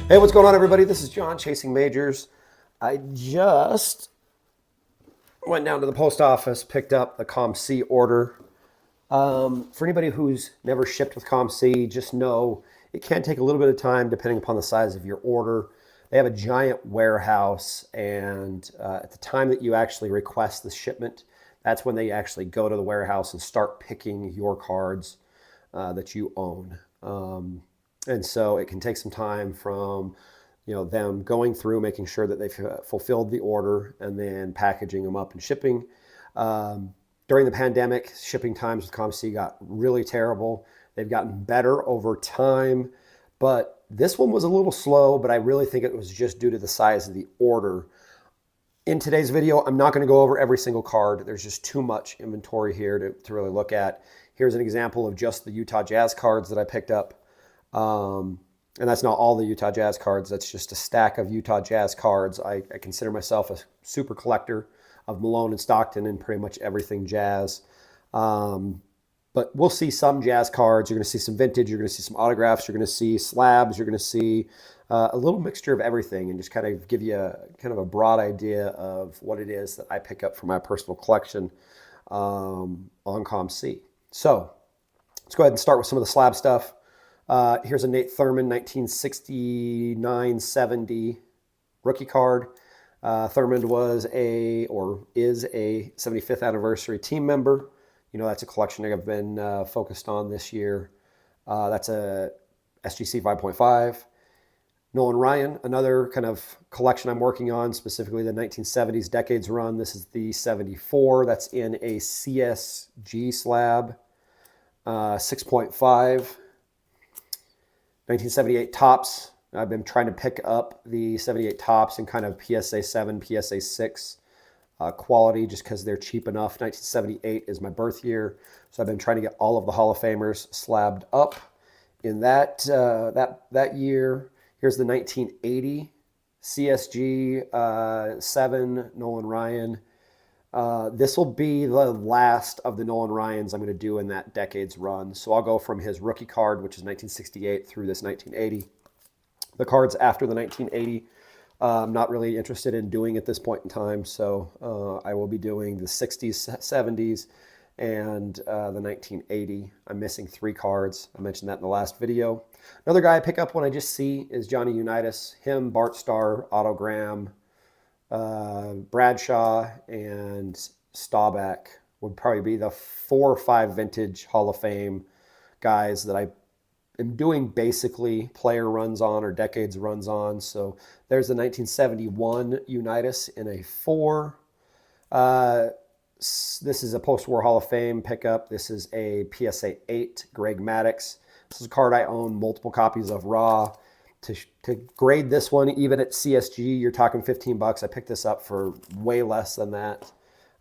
Hey, what's going on, everybody? This is John chasing majors. I just went down to the post office, picked up the COMC order. For anybody who's never shipped with COMC, just know it can take a little bit of time depending upon the size of your order. They have a giant warehouse, and at the time that you actually request the shipment, that's when they actually go to the warehouse and start picking your cards that you own. And so it can take some time from them going through, making sure that they've fulfilled the order, and then packaging them up and shipping. During the pandemic, shipping times with COMC got really terrible. They've gotten better over time, but this one was a little slow, but I really think it was just due to the size of the order. In today's video, I'm not going to go over every single card. There's just too much inventory here to really look at. Here's an example of just the Utah Jazz cards that I picked up. And that's not all the Utah Jazz cards. That's just a stack of Utah Jazz cards. I consider myself a super collector of Malone and Stockton and pretty much everything Jazz. But we'll see some Jazz cards. You're going to see some vintage. You're going to see some autographs. You're going to see slabs. You're going to see a little mixture of everything, and just kind of give you kind of a broad idea of what it is that I pick up for my personal collection on COMC. So let's go ahead and start with some of the slab stuff. Here's a Nate Thurmond 1969-70 rookie card. Thurmond was is a 75th anniversary team member. That's a collection I've been focused on this year. That's a SGC 5.5. Nolan Ryan, another kind of collection I'm working on, specifically the 1970s decades run. This is the 74. That's in a CSG slab, 6.5. 1978 tops. I've been trying to pick up the 78 tops in kind of PSA 7, PSA 6 quality, just because they're cheap enough. 1978 is my birth year, so I've been trying to get all of the Hall of Famers slabbed up in that year. Here's the 1980 CSG 7 Nolan Ryan. This will be the last of the Nolan Ryans I'm going to do in that decade's run. So I'll go from his rookie card, which is 1968, through this 1980. The cards after the 1980, I'm not really interested in doing at this point in time. So I will be doing the 60s, 70s, and the 1980. I'm missing 3 cards. I mentioned that in the last video. Another guy I pick up when I just see is Johnny Unitas. Him, Bart Starr, Autogram, Bradshaw, and Staubach would probably be the 4 or 5 vintage Hall of Fame guys that I am doing basically player runs on or decades runs on. So there's the 1971 Unitas in a 4. This is a post-war Hall of Fame pickup. This is a PSA 8 Greg Maddux. This is a card I own multiple copies of raw. To grade this one, even at CSG, you're talking $15. I picked this up for way less than that.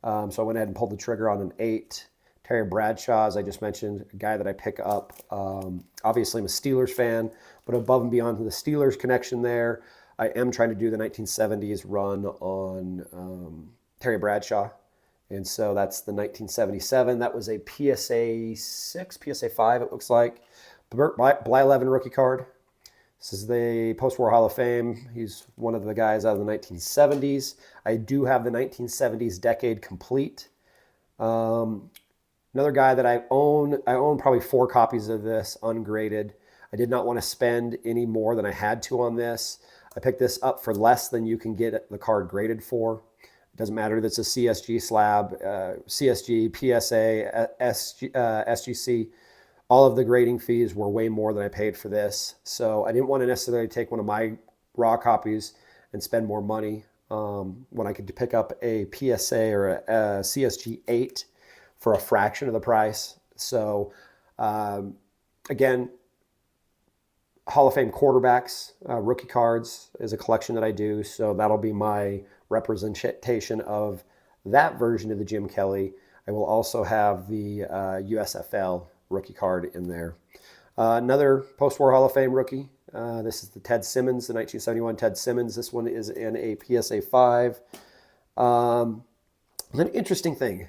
So I went ahead and pulled the trigger on an 8. Terry Bradshaw, as I just mentioned, a guy that I pick up. Obviously, I'm a Steelers fan, but above and beyond the Steelers connection there, I am trying to do the 1970s run on Terry Bradshaw. And so that's the 1977. That was a PSA 6, PSA 5, it looks like. Bly-Levin rookie card. This is the post-war Hall of Fame. He's one of the guys out of the 1970s. I do have the 1970s decade complete. Another guy that I own probably 4 copies of this ungraded. I did not want to spend any more than I had to on this. I picked this up for less than you can get the card graded for. It doesn't matter if it's a CSG slab, CSG, PSA, SGC. All of the grading fees were way more than I paid for this. So I didn't want to necessarily take one of my raw copies and spend more money when I could pick up a PSA or a CSG 8 for a fraction of the price. So again, Hall of Fame quarterbacks, rookie cards is a collection that I do. So that'll be my representation of that version of the Jim Kelly. I will also have the USFL rookie card in there. Another post-war Hall of Fame rookie. This is the Ted Simmons, the 1971 Ted Simmons. This one is in a PSA 5. An interesting thing.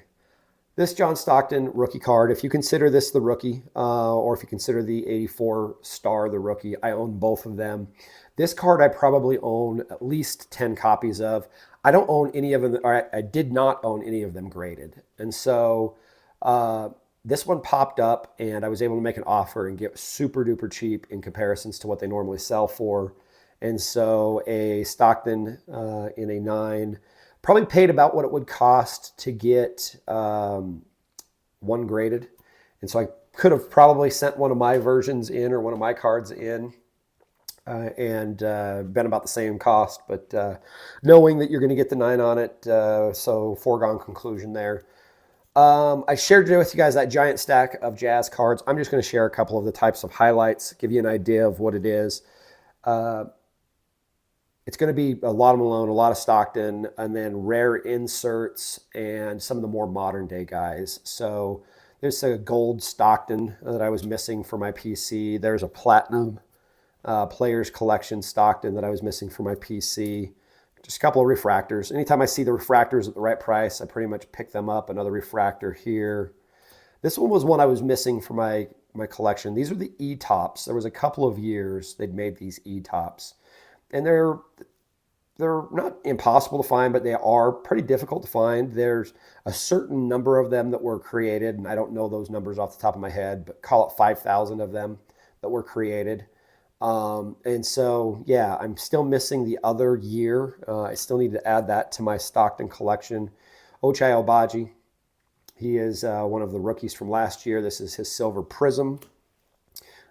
This John Stockton rookie card, if you consider this the rookie, or if you consider the 84 star the rookie, I own both of them. This card I probably own at least 10 copies of. I don't own any of them, or I did not own any of them graded. And so this one popped up and I was able to make an offer and get super duper cheap in comparisons to what they normally sell for. And so a Stockton in a 9, probably paid about what it would cost to get one graded. And so I could have probably sent one of my versions in or one of my cards in and been about the same cost. But knowing that you're going to get the 9 on it, so foregone conclusion there. I shared today with you guys that giant stack of Jazz cards. I'm just going to share a couple of the types of highlights, give you an idea of what it is. It's going to be a lot of Malone, a lot of Stockton, and then rare inserts and some of the more modern day guys. So there's a gold Stockton that I was missing for my PC. There's a platinum Players Collection Stockton that I was missing for my PC. Just a couple of refractors. Anytime I see the refractors at the right price, I pretty much pick them up. Another refractor here. This one was one I was missing for my collection. These are the E-tops. There was a couple of years they'd made these E-tops. And they're not impossible to find, but they are pretty difficult to find. There's a certain number of them that were created, and I don't know those numbers off the top of my head, but call it 5,000 of them that were created. And so, yeah, I'm still missing the other year. I still need to add that to my Stockton collection. Ochai Agbaji, he is one of the rookies from last year. This is his silver prism.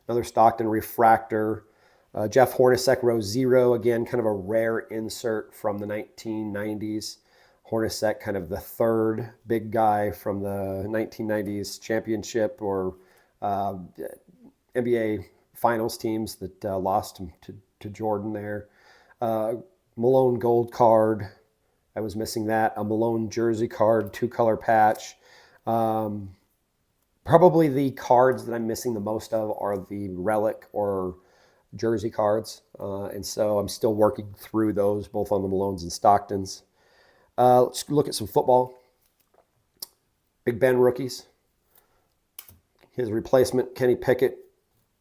Another Stockton refractor. Jeff Hornacek row 0, again, kind of a rare insert from the 1990s. Hornacek, kind of the third big guy from the 1990s championship or NBA finals teams that lost him to Jordan there. Malone gold card. I was missing that. A Malone jersey card, 2-color patch. Probably the cards that I'm missing the most of are the relic or jersey cards. And so I'm still working through those, both on the Malones and Stocktons. Let's look at some football. Big Ben rookies. His replacement, Kenny Pickett.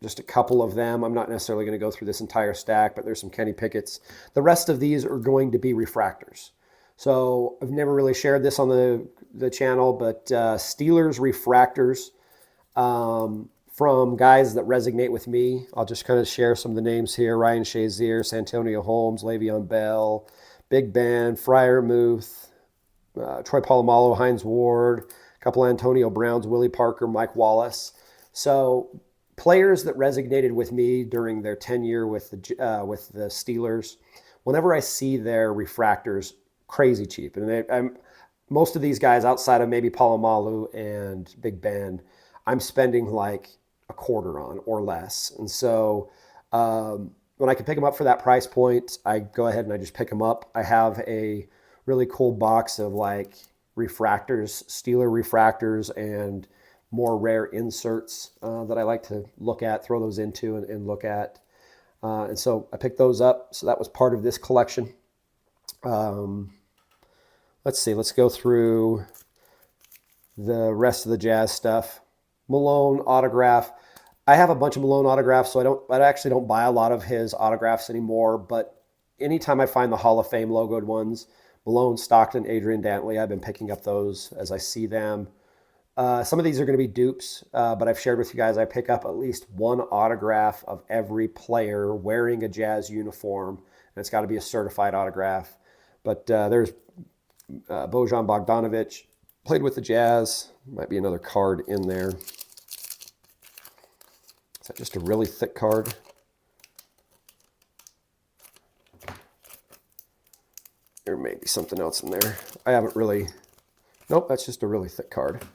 Just a couple of them. I'm not necessarily going to go through this entire stack, but there's some Kenny Pickett's. The rest of these are going to be refractors. So I've never really shared this on the channel, but Steelers refractors from guys that resonate with me. I'll just kind of share some of the names here. Ryan Shazier, Santonio Holmes, Le'Veon Bell, Big Ben, Freiermuth, Troy Polamalu, Hines Ward, a couple of Antonio Browns, Willie Parker, Mike Wallace. So players that resonated with me during their tenure with the Steelers, whenever I see their refractors, crazy cheap. And most of these guys, outside of maybe Polamalu and Big Ben, I'm spending like a quarter on or less. And so when I can pick them up for that price point, I go ahead and I just pick them up. I have a really cool box of like refractors, Steeler refractors, and more rare inserts that I like to look at, throw those into and look at. And so I picked those up. So that was part of this collection. Let's see. Let's go through the rest of the Jazz stuff. Malone autograph. I have a bunch of Malone autographs, so I actually don't buy a lot of his autographs anymore. But anytime I find the Hall of Fame logoed ones, Malone, Stockton, Adrian Dantley, I've been picking up those as I see them. Some of these are going to be dupes, but I've shared with you guys I pick up at least one autograph of every player wearing a Jazz uniform, and it's got to be a certified autograph. But there's Bojan Bogdanovic, played with the Jazz. Might be another card in there. Is that just a really thick card? There may be something else in there. I haven't really... Nope, that's just a really thick card.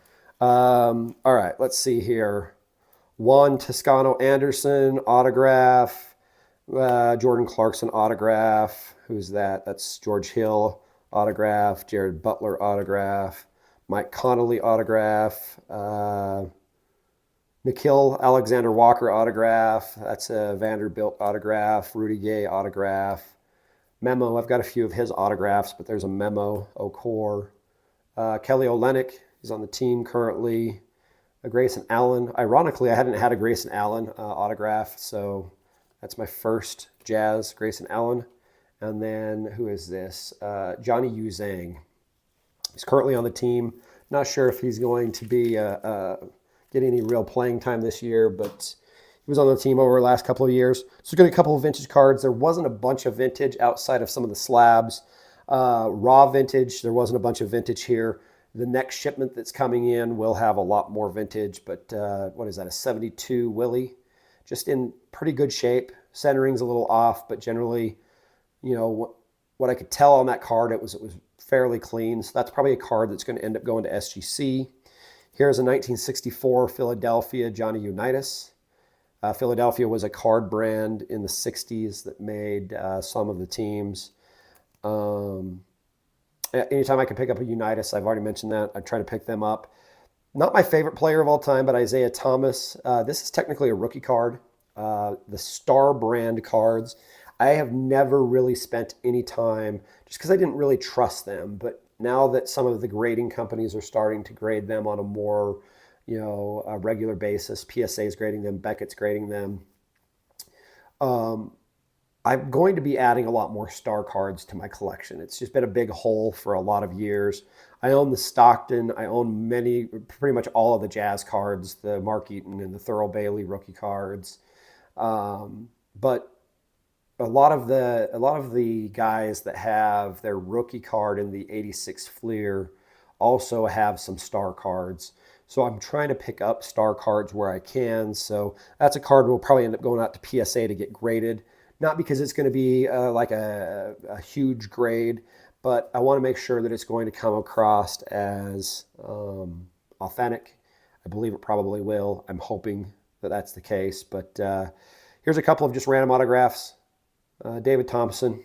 All right, let's see here. Juan Toscano Anderson autograph. Jordan Clarkson autograph. Who's that? That's George Hill autograph. Jared Butler autograph. Mike Connolly autograph. Nikhil Alexander Walker autograph. That's a Vanderbilt autograph. Rudy Gay autograph. Memo. I've got a few of his autographs, but there's a Memo. Okor. Kelly Olynyk. He's on the team currently. A Grayson Allen. Ironically, I hadn't had a Grayson Allen autograph, so that's my first Jazz Grayson Allen. And then who is this? Johnny Yu Zhang. He's currently on the team. Not sure if he's going to be getting any real playing time this year, but he was on the team over the last couple of years. So we've got a couple of vintage cards. There wasn't a bunch of vintage outside of some of the slabs. Raw vintage, there wasn't a bunch of vintage here. The next shipment that's coming in will have a lot more vintage, but what is that, a 72 Willie? Just in pretty good shape. Centering's a little off, but generally, you know, what I could tell on that card, it was fairly clean. So that's probably a card that's going to end up going to SGC. Here's a 1964 Philadelphia Johnny Unitas. Philadelphia was a card brand in the 60s that made some of the teams. Anytime I can pick up a Unitas, I've already mentioned that. I try to pick them up. Not my favorite player of all time, but Isaiah Thomas. This is technically a rookie card. The Star brand cards, I have never really spent any time, just because I didn't really trust them. But now that some of the grading companies are starting to grade them on a more, you know, a regular basis, PSA is grading them, Beckett's grading them. I'm going to be adding a lot more Star cards to my collection. It's just been a big hole for a lot of years. I own the Stockton. I own pretty much all of the Jazz cards, the Mark Eaton and the Thurl Bailey rookie cards. But a lot of the guys that have their rookie card in the 86 Fleer also have some Star cards. So I'm trying to pick up Star cards where I can. So that's a card we'll probably end up going out to PSA to get graded. Not because it's going to be like a huge grade, but I want to make sure that it's going to come across as authentic. I believe it probably will. I'm hoping that that's the case. But here's a couple of just random autographs. David Thompson,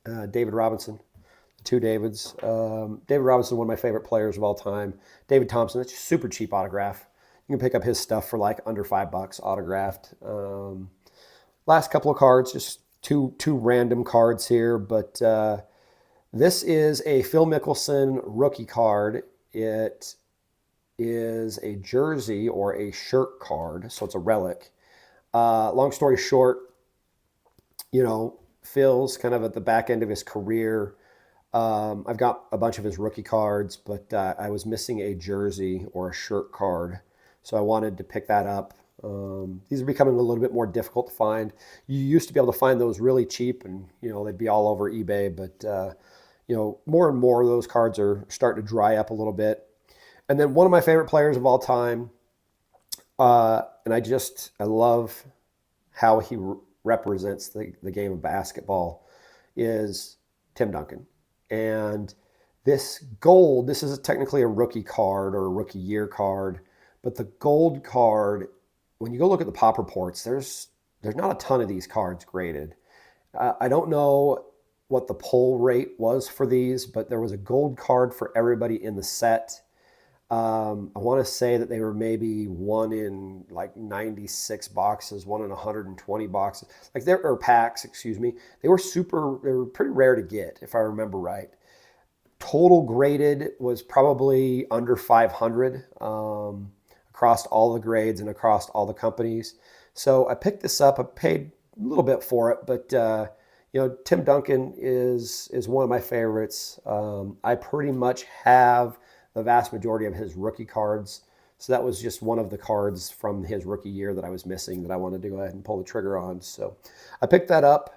David Robinson, two Davids. David Robinson, one of my favorite players of all time. David Thompson, that's a super cheap autograph. You can pick up his stuff for like under $5 autographed. Last couple of cards, just two random cards here, but this is a Phil Mickelson rookie card. It is a jersey or a shirt card, so it's a relic. Long story short, you know, Phil's kind of at the back end of his career. I've got a bunch of his rookie cards, but I was missing a jersey or a shirt card, so I wanted to pick that up. These are becoming a little bit more difficult to find. You used to be able to find those really cheap, and you know they'd be all over eBay. But you know, more and more of those cards are starting to dry up a little bit. And then one of my favorite players of all time, and I love how he represents the game of basketball, is Tim Duncan. And this gold, this is technically a rookie card or a rookie year card, but the gold card, when you go look at the pop reports, there's not a ton of these cards graded. I don't know what the pull rate was for these, but there was a gold card for everybody in the set. I want to say that they were maybe one in like 96 boxes, one in 120 boxes, or packs, excuse me. They were pretty rare to get, if I remember right. Total graded was probably under 500. Across all the grades and across all the companies. So I picked this up. I paid a little bit for it, but you know, Tim Duncan is one of my favorites. I pretty much have the vast majority of his rookie cards. So that was just one of the cards from his rookie year that I was missing that I wanted to go ahead and pull the trigger on. So I picked that up.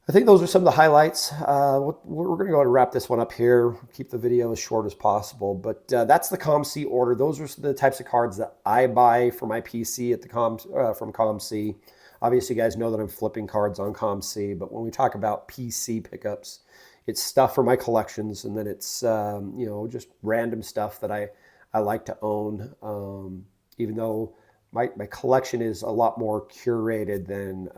I think those are some of the highlights. We're going to go ahead and wrap this one up here, keep the video as short as possible. But that's the COMC order. Those are the types of cards that I buy for my PC at from COMC. Obviously, you guys know that I'm flipping cards on COMC, but when we talk about PC pickups, it's stuff for my collections, and then it's you know, just random stuff that I like to own, even though my collection is a lot more curated than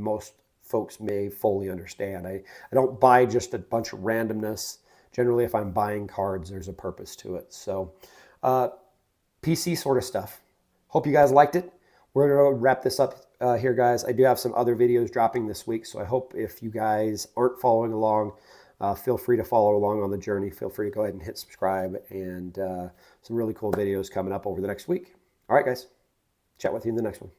most folks may fully understand. I don't buy just a bunch of randomness. Generally, if I'm buying cards, there's a purpose to it. So PC sort of stuff. Hope you guys liked it. We're going to wrap this up here, guys. I do have some other videos dropping this week, so I hope if you guys aren't following along Feel free to follow along on the journey. Feel free to go ahead and hit subscribe, and some really cool videos coming up over the next week. All right, guys. Chat with you in the next one.